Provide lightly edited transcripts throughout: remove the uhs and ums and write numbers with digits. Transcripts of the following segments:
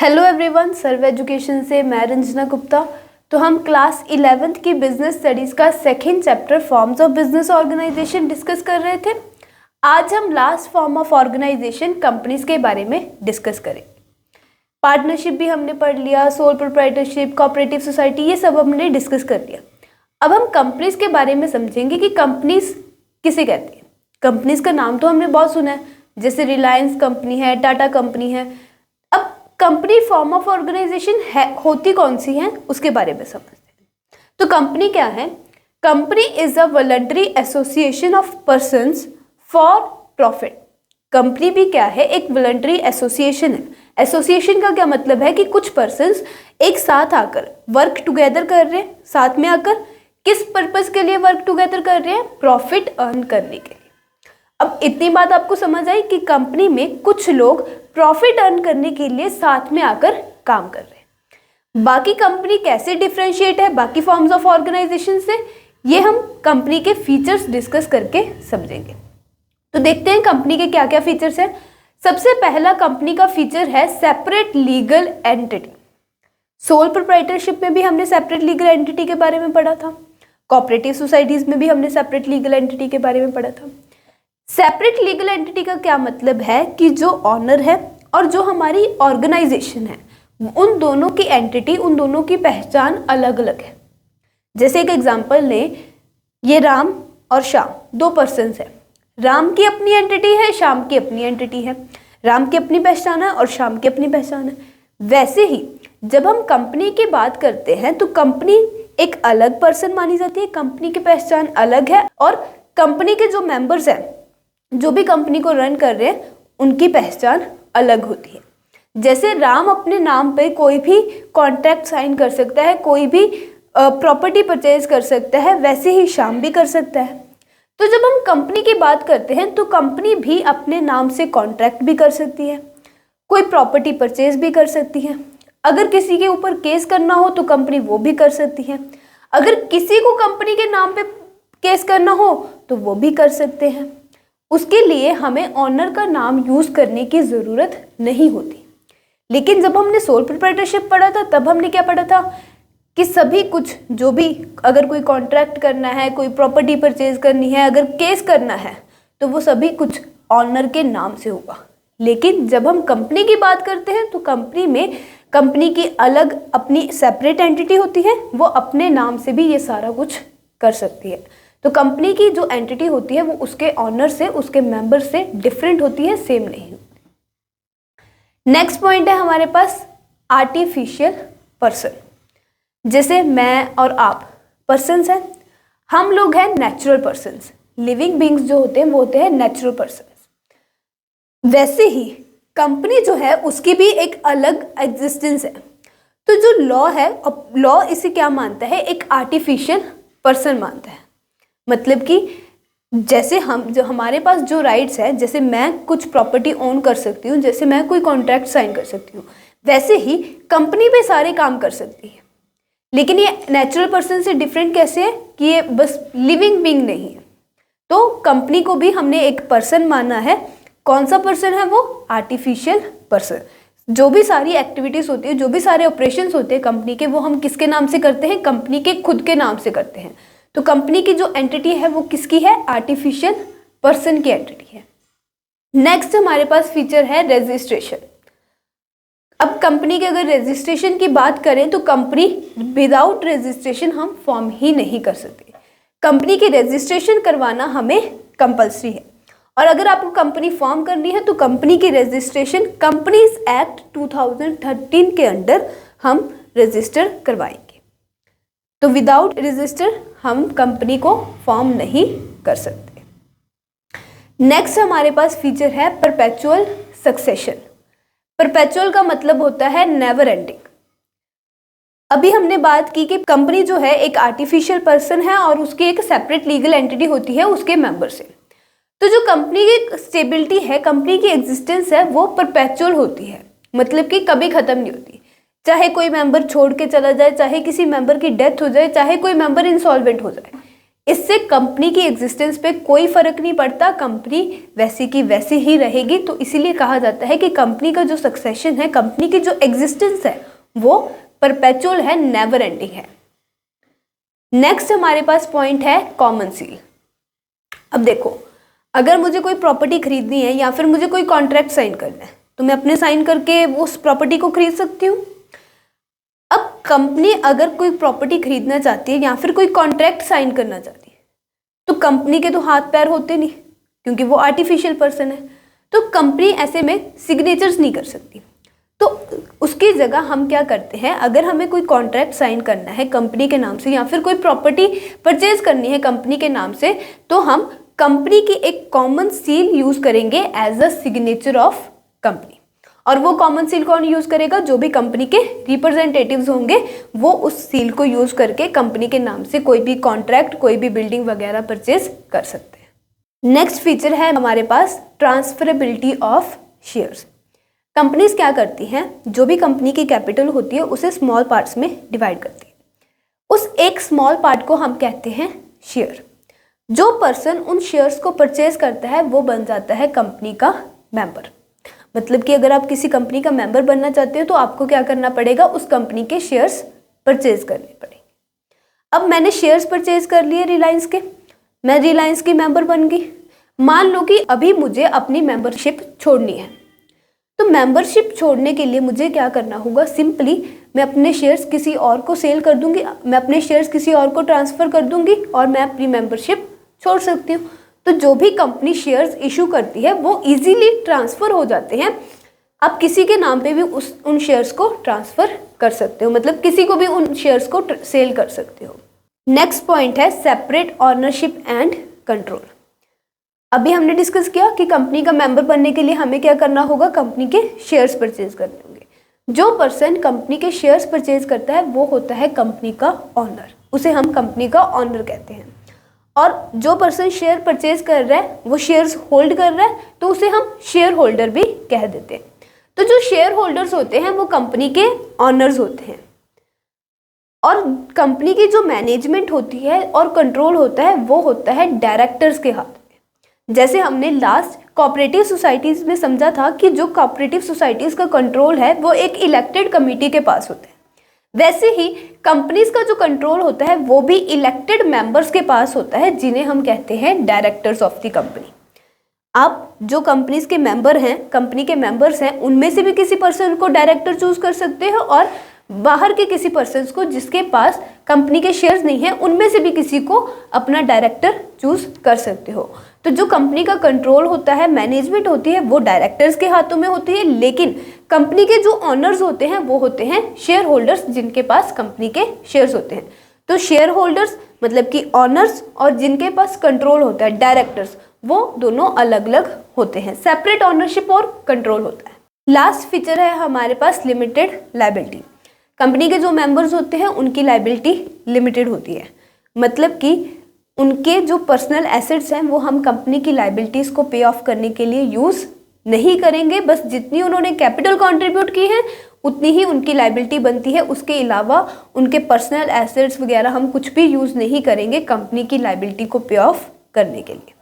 Hello everyone, सर्व education से मैं रंजना गुप्ता। तो हम क्लास 11th की बिजनेस स्टडीज़ का second chapter forms of business organisation discuss कर रहे थे। आज हम last form of organisation companies के बारे में डिस्कस करें। पार्टनरशिप भी हमने पढ़ लिया, सोल प्रोप्राइटरशिप, कोऑपरेटिव सोसाइटी, ये सब हमने डिस्कस कर लिया। अब हम कंपनीज के बारे में समझेंगे कि कंपनीज किसे कहते हैं। कंपनीज का नाम तो हमने बहुत सुना है, जैसे रिलायंस कंपनी है, टाटा कंपनी है। अब कंपनी फॉर्म ऑफ ऑर्गेनाइजेशन है होती कौन सी है उसके बारे में समझते हैं। तो कंपनी क्या है? Company is a voluntary association of persons for profit. Company भी क्या है? एक वॉलंटरी एसोसिएशन है। एसोसिएशन का क्या मतलब है कि कुछ पर्संस एक साथ आकर वर्क टुगेदर कर रहे हैं। साथ में आकर किस पर्पस के लिए वर्क टुगेदर कर रहे हैं? प्रॉफिट अर्न करने के लिए। अब इतनी बात आपको समझ आई कि कंपनी में कुछ लोग प्रॉफिट अर्न करने के लिए साथ में आकर काम कर रहे हैं। बाकी कंपनी कैसे डिफरेंशिएट है बाकी फॉर्म्स ऑफ ऑर्गेनाइजेशन से, ये हम कंपनी के फीचर्स डिस्कस करके समझेंगे। तो देखते हैं कंपनी के क्या क्या फीचर्स हैं। सबसे पहला कंपनी का फीचर है separate legal entity. Sole proprietorship में भी हमने सेपरेट लीगल एंटिटी के बारे में पढ़ा था। कोऑपरेटिव सोसाइटीज में भी हमने सेपरेट लीगल एंटिटी के बारे में पढ़ा था। सेपरेट लीगल एंटिटी का क्या मतलब है कि जो ऑनर है और जो हमारी ऑर्गेनाइजेशन है, उन दोनों की एंटिटी, उन दोनों की पहचान अलग अलग है। जैसे एक एग्जांपल लें, ये राम और श्याम दो पर्सन्स हैं। राम की अपनी एंटिटी है, श्याम की अपनी एंटिटी है। राम की अपनी पहचान है और श्याम की अपनी पहचान है। वैसे ही जब हम कंपनी की बात करते हैं तो कंपनी एक अलग पर्सन मानी जाती है, कंपनी की पहचान अलग है और कंपनी के जो मेंबर्स हैं, जो भी कंपनी को रन कर रहे हैं, उनकी पहचान अलग होती है। जैसे राम अपने नाम पे कोई भी कॉन्ट्रैक्ट साइन कर सकता है, कोई भी प्रॉपर्टी परचेज कर सकता है, वैसे ही श्याम भी कर सकता है। तो जब हम कंपनी की बात करते हैं तो कंपनी भी अपने नाम से कॉन्ट्रैक्ट भी कर सकती है, कोई प्रॉपर्टी परचेज भी कर सकती है। अगर किसी के ऊपर केस करना हो तो कंपनी वो भी कर सकती है। अगर किसी को कंपनी के नाम पे केस करना हो तो वो भी कर सकते हैं। उसके लिए हमें ऑनर का नाम यूज करने की जरूरत नहीं होती। लेकिन जब हमने सोल प्रोप्राइटरशिप पढ़ा था तब हमने क्या पढ़ा था कि सभी कुछ, जो भी अगर कोई कॉन्ट्रैक्ट करना है, कोई प्रॉपर्टी परचेज करनी है, अगर केस करना है, तो वो सभी कुछ ऑनर के नाम से होगा। लेकिन जब हम कंपनी की बात करते हैं तो कंपनी में कंपनी की अलग अपनी सेपरेट एंटिटी होती है, वो अपने नाम से भी ये सारा कुछ कर सकती है। तो कंपनी की जो एंटिटी होती है वो उसके ऑनर से, उसके मेंबर से डिफरेंट होती है, सेम नहीं होती। नेक्स्ट पॉइंट है हमारे पास आर्टिफिशियल पर्सन। जैसे मैं और आप पर्सन्स हैं, हम लोग हैं नेचुरल पर्सन्स। लिविंग बींग्स जो होते हैं वो होते हैं नेचुरल पर्सन्स। वैसे ही कंपनी जो है उसकी भी एक अलग एग्जिस्टेंस है। तो जो लॉ है, अब लॉ इसे क्या मानता है? एक आर्टिफिशियल पर्सन मानता है। मतलब कि जैसे हम, जो हमारे पास जो राइट्स है, जैसे मैं कुछ प्रॉपर्टी ओन कर सकती हूँ, जैसे मैं कोई कॉन्ट्रैक्ट साइन कर सकती हूँ, वैसे ही कंपनी भी सारे काम कर सकती है। लेकिन ये नेचुरल पर्सन से डिफरेंट कैसे है कि ये बस लिविंग बीइंग नहीं है। तो कंपनी को भी हमने एक पर्सन माना है। कौन सा पर्सन है वो? Artificial person. जो भी सारी एक्टिविटीज होती है, जो भी सारे ऑपरेशंस होते हैं कंपनी के, वो हम किसके नाम से करते हैं? कंपनी के खुद के नाम से करते हैं। तो कंपनी की जो एंटिटी है वो किसकी है? आर्टिफिशियल पर्सन की एंटिटी है। नेक्स्ट हमारे पास फीचर है रजिस्ट्रेशन। अब कंपनी के अगर रजिस्ट्रेशन की बात करें तो कंपनी विदाउट रजिस्ट्रेशन हम फॉर्म ही नहीं कर सकते। कंपनी की रजिस्ट्रेशन करवाना हमें कंपल्सरी है। और अगर आपको कंपनी फॉर्म करनी है तो कंपनी की रजिस्ट्रेशन कंपनीज एक्ट 2013 के अंडर हम रजिस्टर करवाएंगे। तो विदाउट रजिस्टर हम कंपनी को फॉर्म नहीं कर सकते। नेक्स्ट हमारे पास फीचर है परपेचुअल सक्सेशन। परपेचुअल का मतलब होता है नेवर एंडिंग। अभी हमने बात की कि कंपनी जो है एक आर्टिफिशियल पर्सन है और उसकी एक सेपरेट लीगल एंटिटी होती है उसके मेंबर से। तो जो कंपनी की स्टेबिलिटी है, कंपनी की एग्जिस्टेंस है, वो परपेचुअल होती है। मतलब कि कभी खत्म नहीं होती। चाहे कोई मेंबर छोड़ के चला जाए, चाहे किसी मेंबर की डेथ हो जाए, चाहे कोई मेंबर इंसॉल्वेंट हो जाए, इससे कंपनी की एग्जिस्टेंस पे कोई फर्क नहीं पड़ता, कंपनी वैसी की वैसी ही रहेगी। तो इसीलिए कहा जाता है कि कंपनी का जो सक्सेशन है, कंपनी की जो एग्जिस्टेंस है वो परपेचुअल है, नेवर एंडिंग है। नेक्स्ट हमारे पास पॉइंट है कॉमन सील। अब देखो, अगर मुझे कोई प्रॉपर्टी खरीदनी है या फिर मुझे कोई कॉन्ट्रैक्ट साइन करना है तो मैं अपने साइन करके उस प्रॉपर्टी को खरीद सकती हूँ। अब कंपनी अगर कोई प्रॉपर्टी खरीदना चाहती है या फिर कोई कॉन्ट्रैक्ट साइन करना चाहती है तो कंपनी के तो हाथ पैर होते नहीं, क्योंकि वो आर्टिफिशियल पर्सन है। तो कंपनी ऐसे में सिग्नेचर्स नहीं कर सकती। तो उसकी जगह हम क्या करते हैं, अगर हमें कोई कॉन्ट्रैक्ट साइन करना है कंपनी के नाम से या फिर कोई प्रॉपर्टी परचेज करनी है कंपनी के नाम से, तो हम कंपनी की एक कॉमन सील यूज करेंगे as a signature of company. और वो कॉमन सील कौन यूज करेगा, जो भी कंपनी के रिप्रेजेंटेटिव्स होंगे वो उस सील को यूज करके कंपनी के नाम से कोई भी कॉन्ट्रैक्ट, कोई भी बिल्डिंग वगैरह परचेज कर सकते हैं। नेक्स्ट फीचर है हमारे पास ट्रांसफरेबिलिटी ऑफ शेयर्स। कंपनीज क्या करती हैं, जो भी कंपनी की कैपिटल होती है उसे स्मॉल पार्ट्स में डिवाइड करती है। उस एक स्मॉल पार्ट को हम कहते हैं शेयर। जो पर्सन उन शेयर्स को परचेज करता है वो बन जाता है कंपनी का मेंबर। मतलब कि अगर आप किसी कंपनी का मेंबर बनना चाहते हो तो आपको क्या करना पड़ेगा, उस कंपनी के शेयर्स परचेज करने पड़ेंगे। अब मैंने शेयर्स परचेज कर लिए रिलायंस के, मैं रिलायंस की मेंबर बन गई। मान लो कि अभी मुझे अपनी मेंबरशिप छोड़नी है, तो मेंबरशिप छोड़ने के लिए मुझे क्या करना होगा, सिंपली मैं अपने शेयर्स किसी और को सेल कर दूंगी, मैं अपने शेयर्स किसी और को ट्रांसफर कर दूंगी और मैं अपनी मेंबरशिप छोड़ सकती हूँ। तो जो भी कंपनी शेयर्स इशू करती है वो इजीली ट्रांसफर हो जाते हैं। आप किसी के नाम पे भी उन शेयर्स को ट्रांसफर कर सकते हो, मतलब किसी को भी उन शेयर्स को सेल कर सकते हो। नेक्स्ट पॉइंट है सेपरेट ऑनरशिप एंड कंट्रोल। अभी हमने डिस्कस किया कि कंपनी का मेंबर बनने के लिए हमें क्या करना होगा, कंपनी के शेयर्स परचेज करने होंगे। जो पर्सन कंपनी के शेयर्स परचेज करता है वो होता है कंपनी का ऑनर, उसे हम कंपनी का ऑनर कहते हैं। और जो पर्सन शेयर परचेज कर रहा है वो शेयर्स होल्ड कर रहा है तो उसे हम शेयर होल्डर भी कह देते हैं। तो जो शेयर होल्डर्स होते हैं वो कंपनी के ऑनर्स होते हैं। और कंपनी की जो मैनेजमेंट होती है और कंट्रोल होता है वो होता है डायरेक्टर्स के हाथ में। जैसे हमने लास्ट कोऑपरेटिव सोसाइटीज में समझा था कि जो कोऑपरेटिव सोसाइटीज का कंट्रोल है वो एक इलेक्टेड कमेटी के पास होता है, वैसे ही कंपनीज का जो कंट्रोल होता है वो भी इलेक्टेड मेंबर्स के पास होता है, जिन्हें हम कहते हैं डायरेक्टर्स ऑफ द कंपनी। आप जो कंपनीज के मेंबर हैं, कंपनी के मेंबर्स हैं, उनमें से भी किसी पर्सन को डायरेक्टर चूज कर सकते हो और बाहर के किसी पर्सन को जिसके पास कंपनी के शेयर्स नहीं है उनमें से भी किसी को अपना डायरेक्टर चूज कर सकते हो। तो जो कंपनी का कंट्रोल होता है, मैनेजमेंट होती है, वो डायरेक्टर्स के हाथों में होती है, लेकिन कंपनी के जो ऑनर्स होते हैं वो होते हैं शेयर होल्डर्स, जिनके पास कंपनी के शेयर्स होते हैं। तो शेयर होल्डर्स मतलब कि ऑनर्स और जिनके पास कंट्रोल होता है डायरेक्टर्स, वो दोनों अलग अलग होते हैं, सेपरेट ऑनरशिप और कंट्रोल होता है। लास्ट फीचर है हमारे पास लिमिटेड लायबिलिटी। कंपनी के जो मेंबर्स होते हैं उनकी लायबिलिटी लिमिटेड होती है, मतलब कि उनके जो पर्सनल एसेट्स हैं वो हम कंपनी की लायबिलिटीज को पे ऑफ करने के लिए यूज नहीं करेंगे। बस जितनी उन्होंने कैपिटल कंट्रीब्यूट की है उतनी ही उनकी लायबिलिटी बनती है, उसके अलावा उनके पर्सनल एसेट्स वगैरह हम कुछ भी यूज नहीं करेंगे कंपनी की लायबिलिटी को पे ऑफ करने के लिए।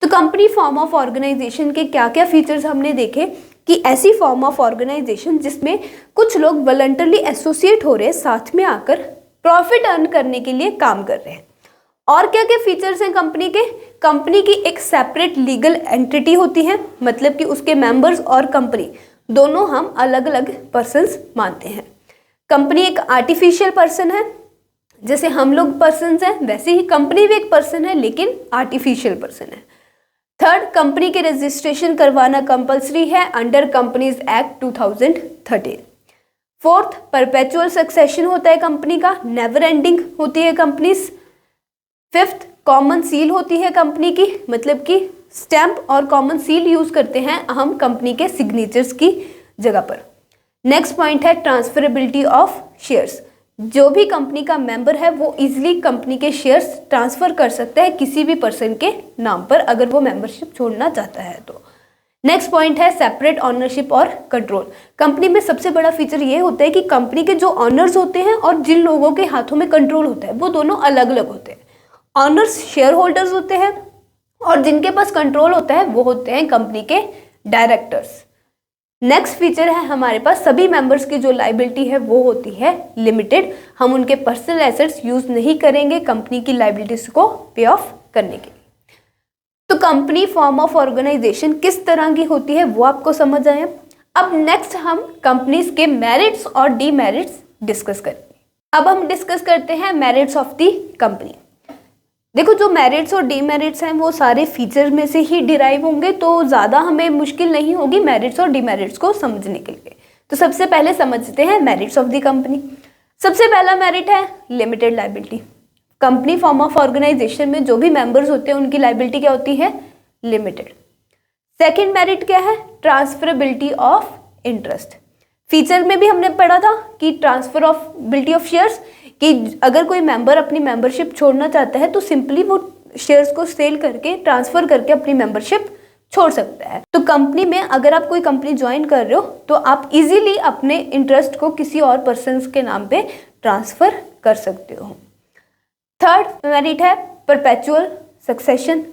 तो कंपनी फॉर्म ऑफ ऑर्गेनाइजेशन के क्या क्या फीचर्स हमने देखे कि ऐसी फॉर्म ऑफ ऑर्गेनाइजेशन जिसमें कुछ लोग वॉलंटरली एसोसिएट हो रहे हैं, साथ में आकर प्रॉफिट अर्न करने के लिए काम कर रहे हैं। और क्या क्या फीचर्स हैं कंपनी के, कंपनी की एक सेपरेट लीगल एंटिटी होती है, मतलब कि उसके मेंबर्स और कंपनी दोनों हम अलग अलग पर्सन्स मानते हैं। कंपनी एक आर्टिफिशियल पर्सन है, जैसे हम लोग पर्सन्स हैं वैसे ही कंपनी भी एक पर्सन है लेकिन आर्टिफिशियल पर्सन है। थर्ड, कंपनी के रजिस्ट्रेशन करवाना कंपलसरी है under companies act 2013। Fourth, perpetual succession होता है कंपनी का, नेवर एंडिंग होती है कंपनीज। फिफ्थ, कॉमन सील होती है कंपनी की, मतलब कि स्टैंप और कॉमन सील यूज करते हैं हम कंपनी के सिग्नेचर्स की जगह पर। नेक्स्ट पॉइंट है ट्रांसफरेबिलिटी ऑफ शेयर्स। जो भी कंपनी का मेंबर है वो इजीली कंपनी के शेयर्स ट्रांसफर कर सकता है किसी भी पर्सन के नाम पर, अगर वो मेंबरशिप छोड़ना चाहता है तो। नेक्स्ट पॉइंट है सेपरेट ऑनरशिप और कंट्रोल। कंपनी में सबसे बड़ा फीचर ये होता है कि कंपनी के जो ऑनर्स होते हैं और जिन लोगों के हाथों में कंट्रोल होता है वो दोनों अलग अलग होते हैं। ऑनर्स शेयर होल्डर्स होते हैं और जिनके पास कंट्रोल होता है वो होते हैं कंपनी के डायरेक्टर्स। नेक्स्ट फीचर है हमारे पास सभी मेंबर्स की जो लाइबिलिटी है वो होती है लिमिटेड। हम उनके पर्सनल एसेट्स यूज नहीं करेंगे कंपनी की लाइबिलिटीज को पे ऑफ करने के लिए। तो कंपनी फॉर्म ऑफ ऑर्गेनाइजेशन किस तरह की होती है वो आपको समझ आया। अब नेक्स्ट हम कंपनीज के मेरिट्स और डीमेरिट्स डिस्कस करेंगे। अब हम डिस्कस करते हैं मेरिट्स ऑफ द कंपनी। देखो जो मेरिट्स और डीमेरिट्स हैं वो सारे फीचर में से ही डिराइव होंगे, तो ज़्यादा हमें मुश्किल नहीं होगी मेरिट्स और डीमेरिट्स को समझने के लिए। तो सबसे पहले समझते हैं मेरिट्स ऑफ द कंपनी। सबसे पहला मेरिट है limited liability. Company form of organisation में जो भी मेंबर्स होते हैं उनकी लाइबिलिटी क्या होती है, लिमिटेड। सेकेंड मेरिट क्या है, ट्रांसफरेबिलिटी ऑफ इंटरेस्ट। फीचर में भी हमने पढ़ा था कि ट्रांसफरेबिलिटी ऑफ शेयर्स, कि अगर कोई मेंबर अपनी मेंबरशिप छोड़ना चाहता है तो सिंपली वो शेयर्स को सेल करके ट्रांसफर करके अपनी मेंबरशिप छोड़ सकता है। तो कंपनी में अगर आप कोई कंपनी ज्वाइन कर रहे हो तो आप इजीली अपने इंटरेस्ट को किसी और पर्सन के नाम पे ट्रांसफर कर सकते हो। थर्ड मेरिट है परपेचुअल सक्सेशन।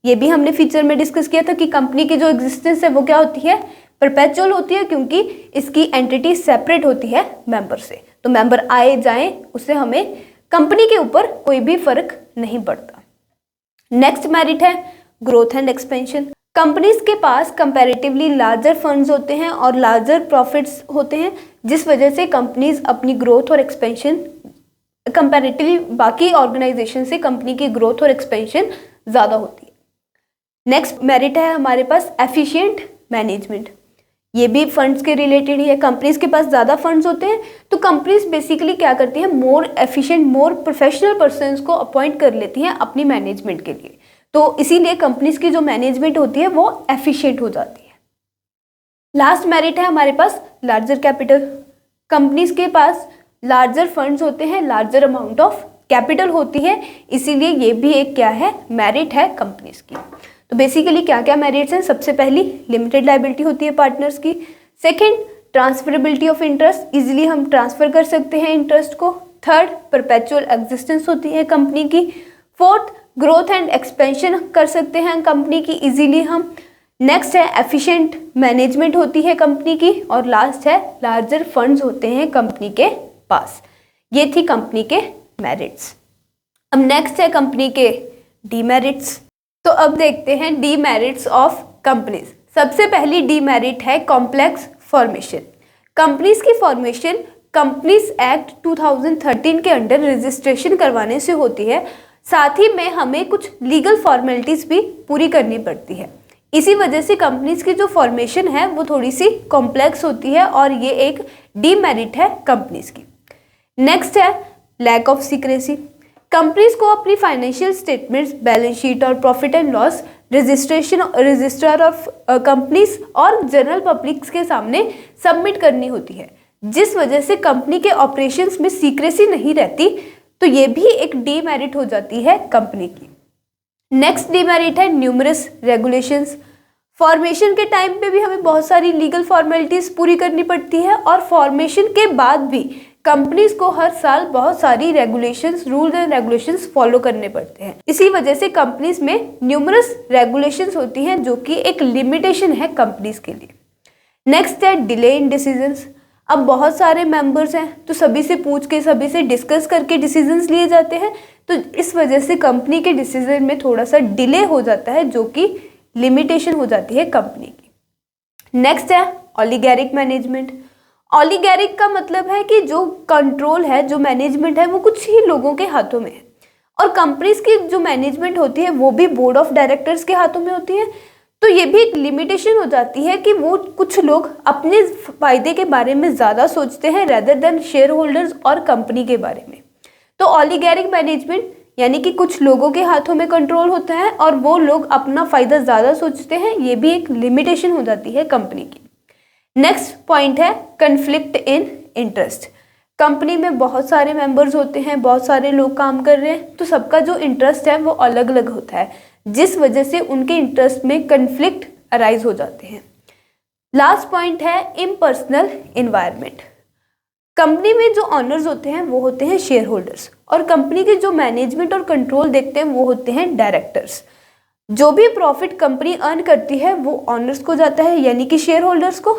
ये भी हमने फीचर में डिस्कस किया था कि कंपनी की जो एग्जिस्टेंस है वो क्या होती है, परपेचुअल होती है, क्योंकि इसकी एंटिटी सेपरेट होती है मेंबर से। तो मेंबर आए जाएं उससे हमें कंपनी के ऊपर कोई भी फर्क नहीं पड़ता। नेक्स्ट मेरिट है ग्रोथ एंड एक्सपेंशन। कंपनीज के पास कंपैरेटिवली लार्जर फंड्स होते हैं और लार्जर प्रॉफिट्स होते हैं, जिस वजह से कंपनीज अपनी ग्रोथ और एक्सपेंशन कंपैरेटिवली बाकी ऑर्गेनाइजेशन से कंपनी की ग्रोथ और एक्सपेंशन ज़्यादा होती है। नेक्स्ट मेरिट है हमारे पास एफिशिएंट मैनेजमेंट। ये भी फंड्स के रिलेटेड ही है। कंपनीज के पास ज़्यादा फंड्स होते हैं तो कंपनीज बेसिकली क्या करती हैं, मोर एफिशिएंट मोर प्रोफेशनल पर्सन्स को अपॉइंट कर लेती हैं अपनी मैनेजमेंट के लिए। तो इसीलिए कंपनीज की जो मैनेजमेंट होती है वो एफिशिएंट हो जाती है। लास्ट मेरिट है हमारे पास लार्जर कैपिटल। कंपनीज के पास लार्जर फंड्स होते हैं, लार्जर अमाउंट ऑफ कैपिटल होती है, इसीलिए ये भी एक क्या है, मेरिट है कंपनीज की। तो बेसिकली क्या क्या मेरिट्स हैं, सबसे पहली लिमिटेड लाइबिलिटी होती है पार्टनर्स की। Second transferability of interest, easily हम ट्रांसफर कर सकते हैं इंटरेस्ट को। थर्ड परपेचुअल एग्जिस्टेंस होती है कंपनी की। फोर्थ ग्रोथ एंड एक्सपेंशन कर सकते हैं कंपनी की इजीली हम। नेक्स्ट है एफिशिएंट मैनेजमेंट होती है कंपनी की। और लास्ट है लार्जर फंड्स होते हैं कंपनी के पास। ये थी कंपनी के मेरिट्स। अब नेक्स्ट है कंपनी के डीमेरिट्स। तो अब देखते हैं डीमेरिट्स ऑफ कंपनीज। सबसे पहली डीमेरिट है कॉम्प्लेक्स फॉर्मेशन। कंपनीज की फॉर्मेशन कंपनीज एक्ट 2013 के अंडर रजिस्ट्रेशन करवाने से होती है। साथ ही में हमें कुछ लीगल फॉर्मेलिटीज भी पूरी करनी पड़ती है। इसी वजह से कंपनीज की जो फॉर्मेशन है वो थोड़ी सी कॉम्प्लेक्स होती है और ये एक डीमेरिट है कंपनीज की। नेक्स्ट है लैक ऑफ सीक्रेसी। कंपनीज को अपनी फाइनेंशियल स्टेटमेंट्स, बैलेंस शीट और profit and loss registrar of companies और जनरल पब्लिक के सामने सबमिट करनी होती है, जिस वजह से कंपनी के ऑपरेशंस में सीक्रेसी नहीं रहती। तो ये भी एक डीमेरिट हो जाती है कंपनी की। नेक्स्ट डीमेरिट है न्यूमरस रेगुलेशंस। फॉर्मेशन के टाइम पे भी हमें बहुत सारी लीगल फॉर्मेलिटीज पूरी करनी पड़ती है और फॉर्मेशन के बाद भी कंपनीज को हर साल बहुत सारी regulations, rules and regulations follow करने पड़ते हैं। इसी वजह से कंपनीज में न्यूमरस रेगुलेशंस होती हैं, जो कि एक लिमिटेशन है कंपनीज के लिए। नेक्स्ट है डिले इन डिसीजंस। अब बहुत सारे मेंबर्स हैं तो सभी से पूछ के, सभी से डिस्कस करके डिसीजंस लिए जाते हैं, तो इस वजह से कंपनी के डिसीजन में थोड़ा सा डिले हो जाता है, जो कि लिमिटेशन हो जाती है कंपनी की। नेक्स्ट है ओलिगैरिक मैनेजमेंट। ओलिगैरिक का मतलब है कि जो कंट्रोल है, जो मैनेजमेंट है वो कुछ ही लोगों के हाथों में है और कंपनीज की जो मैनेजमेंट होती है वो भी बोर्ड ऑफ डायरेक्टर्स के हाथों में होती है। तो ये भी एक लिमिटेशन हो जाती है कि वो कुछ लोग अपने फायदे के बारे में ज़्यादा सोचते हैं रेदर देन शेयर होल्डर्स और कंपनी के बारे में। तो ओलिगैरिक मैनेजमेंट यानी कि कुछ लोगों के हाथों में कंट्रोल होता है और वो लोग अपना फ़ायदा ज़्यादा सोचते हैं, ये भी एक लिमिटेशन हो जाती है कंपनी की। नेक्स्ट पॉइंट है कन्फ्लिक्ट इन इंटरेस्ट। कंपनी में बहुत सारे मेंबर्स होते हैं, बहुत सारे लोग काम कर रहे हैं, तो सबका जो इंटरेस्ट है वो अलग अलग होता है, जिस वजह से उनके इंटरेस्ट में कन्फ्लिक्ट अराइज हो जाते हैं। लास्ट पॉइंट है इम्पर्सनल इन्वायरमेंट। कंपनी में जो ऑनर्स होते हैं वो होते हैं शेयर होल्डर्स, और कंपनी के जो मैनेजमेंट और कंट्रोल देखते हैं वो होते हैं डायरेक्टर्स। जो भी प्रॉफिट कंपनी अर्न करती है वो ऑनर्स को जाता है, यानी कि शेयर होल्डर्स को।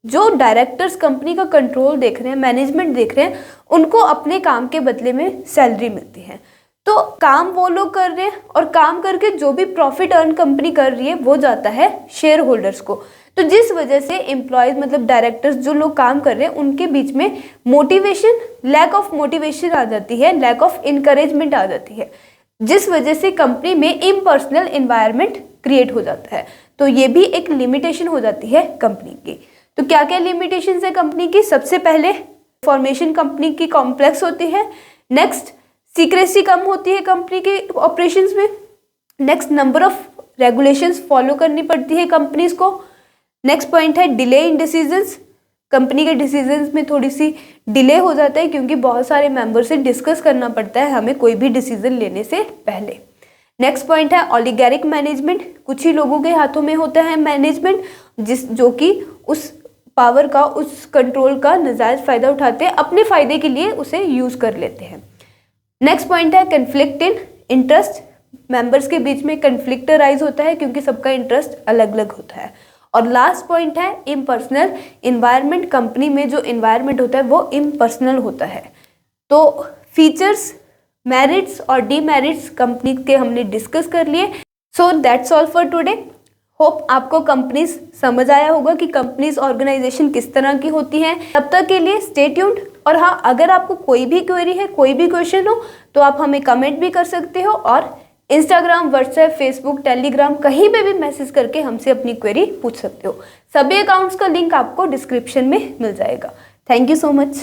जो डायरेक्टर्स कंपनी का कंट्रोल देख रहे हैं, मैनेजमेंट देख रहे हैं, उनको अपने काम के बदले में सैलरी मिलती है। तो काम वो लोग कर रहे हैं, और काम करके जो भी प्रॉफिट अर्न कंपनी कर रही है वो जाता है शेयर होल्डर्स को। तो जिस वजह से एम्प्लॉयज मतलब डायरेक्टर्स जो लोग काम कर रहे हैं उनके बीच में मोटिवेशन, लैक ऑफ मोटिवेशन आ जाती है, लैक ऑफ इनकरेजमेंट आ जाती है, जिस वजह से कंपनी में इम्पर्सनल एनवायरनमेंट क्रिएट हो जाता है। तो ये भी एक लिमिटेशन हो जाती है कंपनी की। तो क्या क्या लिमिटेशंस है कंपनी की? सबसे पहले फॉर्मेशन कंपनी की कॉम्प्लेक्स होती है। नेक्स्ट, सीक्रेसी कम होती है कंपनी के ऑपरेशंस में। Next, number of regulations follow करनी पड़ती है कंपनीज को। नेक्स्ट पॉइंट है डिले इन डिसीजंस। कंपनी के डिसीजंस में थोड़ी सी डिले हो जाता है क्योंकि बहुत सारे मेंबर से डिस्कस करना पड़ता है हमें कोई भी डिसीजन लेने से पहले। नेक्स्ट पॉइंट है ओलिगारिक मैनेजमेंट। कुछ ही लोगों के हाथों में होता है मैनेजमेंट, जो कि उस पावर का, उस कंट्रोल का नाजायज फायदा उठाते हैं, अपने फायदे के लिए उसे यूज कर लेते हैं। नेक्स्ट पॉइंट है कन्फ्लिक्ट इन इंटरेस्ट। मेंबर्स के बीच में कन्फ्लिक्ट राइज होता है क्योंकि सबका इंटरेस्ट अलग अलग होता है। और लास्ट पॉइंट है इम्पर्सनल एनवायरनमेंट। कंपनी में जो एनवायरनमेंट होता है वो इम्पर्सनल होता है। तो फीचर्स, मेरिट्स और डीमेरिट्स कंपनी के हमने डिस्कस कर लिए। So that's all for today. Hope आपको कंपनीज समझ आया होगा कि कंपनीज ऑर्गेनाइजेशन किस तरह की होती हैं। तब तक के लिए स्टे ट्यून्ड। और हाँ, अगर आपको कोई भी क्वेरी है, कोई भी क्वेश्चन हो तो आप हमें कमेंट भी कर सकते हो, और इंस्टाग्राम, व्हाट्सएप, फेसबुक, टेलीग्राम कहीं पे भी मैसेज करके हमसे अपनी क्वेरी पूछ सकते हो। सभी अकाउंट्स का लिंक आपको डिस्क्रिप्शन में मिल जाएगा। Thank you so much.